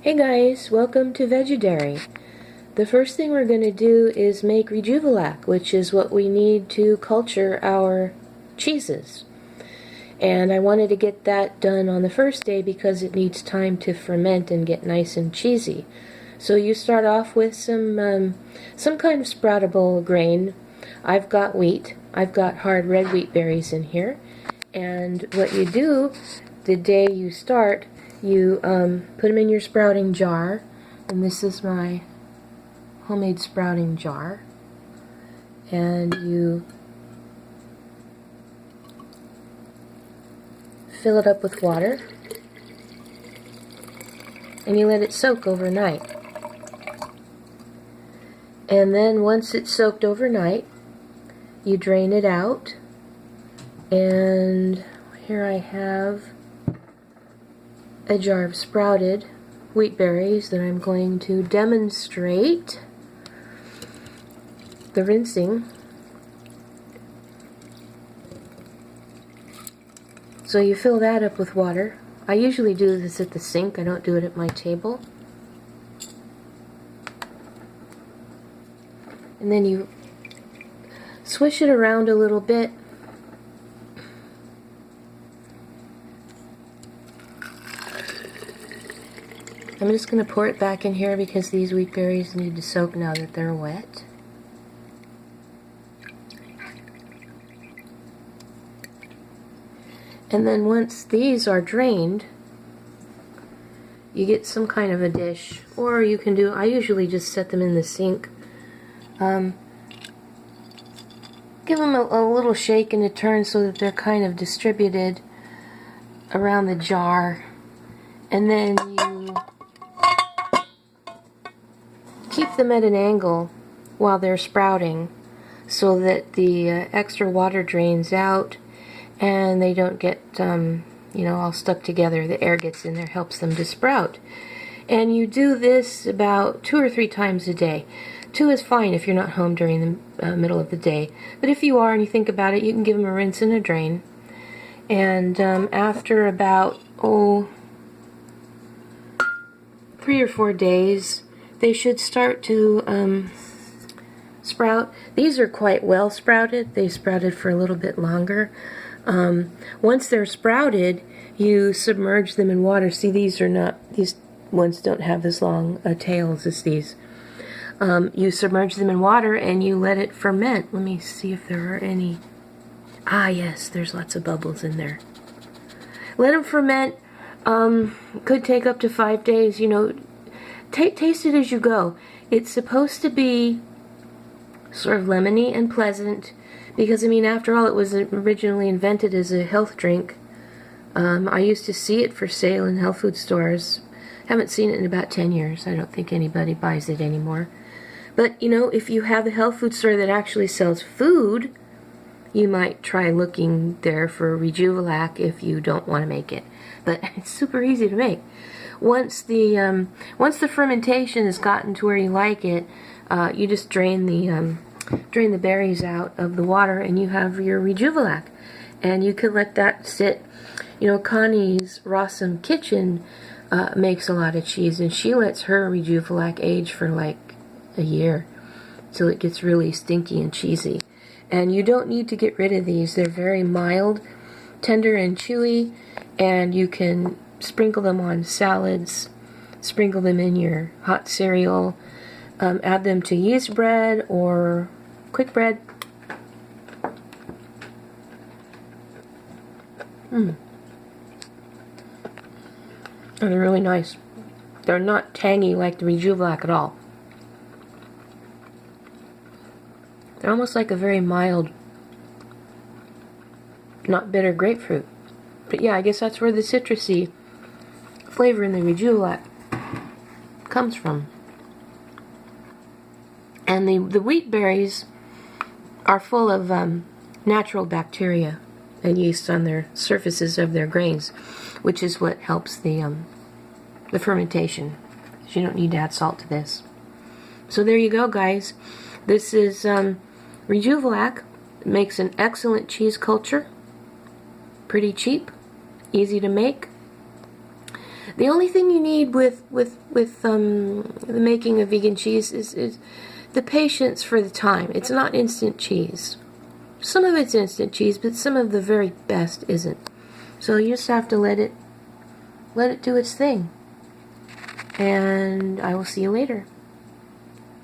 Hey guys, welcome to Vegudairy. The first thing we're going to do is make Rejuvelac, which is what we need to culture our cheeses. And I wanted to get that done on the first day because it needs time to ferment and get nice and cheesy. So you start off with some kind of sproutable grain. I've got wheat. I've got hard red wheat berries in here. And what you do the day you start, you put them in your sprouting jar, and this is my homemade sprouting jar, and you fill it up with water, and you let it soak overnight. And then once it's soaked overnight, you drain it out, and here I have a jar of sprouted wheat berries that I'm going to demonstrate the rinsing. So you fill that up with water. I usually do this at the sink. I don't do it at my table. And then you swish it around a little bit. I'm just going to pour it back in here because these wheat berries need to soak now that they're wet. And then once these are drained, you get some kind of a dish, or you can do, I usually just set them in the sink. Give them a little shake and a turn so that they're kind of distributed around the jar. And then you keep them at an angle while they're sprouting so that the extra water drains out and they don't get all stuck together. The air gets in there, helps them to sprout. And you do this about 2 or 3 times a day. 2 is fine if you're not home during the middle of the day, but if you are and you think about it, you can give them a rinse and a drain. And after about 3 or 4 days, they should start to sprout. These are quite well sprouted. They sprouted for a little bit longer. Once they're sprouted, you submerge them in water. See, these ones don't have as long tails as these. You submerge them in water and you let it ferment. Let me see if there are any. Ah, yes, there's lots of bubbles in there. Let them ferment. Could take up to 5 days. Taste it as you go. It's supposed to be sort of lemony and pleasant because, after all, it was originally invented as a health drink. I used to see it for sale in health food stores. Haven't seen it in about 10 years. I don't think anybody buys it anymore. But, if you have a health food store that actually sells food, you might try looking there for Rejuvelac if you don't want to make it. But it's super easy to make. Once the fermentation has gotten to where you like it, you just drain the berries out of the water, and you have your Rejuvelac. And you can let that sit. Connie's Rossum Kitchen makes a lot of cheese, and she lets her Rejuvelac age for like a year till it gets really stinky and cheesy. And you don't need to get rid of these. They're very mild, tender and chewy, and you can sprinkle them on salads, sprinkle them in your hot cereal, add them to yeast bread or quick bread. And they're really nice. They're not tangy like the Rejuvelac at all. They're almost like a very mild, not bitter grapefruit. But yeah, I guess that's where the citrusy flavor in the Rejuvelac comes from. And the wheat berries are full of natural bacteria and yeast on their surfaces of their grains, which is what helps the fermentation. So you don't need to add salt to this. So there you go, guys. This is Rejuvelac. It makes an excellent cheese culture. Pretty cheap, easy to make. The only thing you need with the making of vegan cheese is the patience for the time. It's not instant cheese. Some of it's instant cheese, but some of the very best isn't. So you just have to let it do its thing. And I will see you later.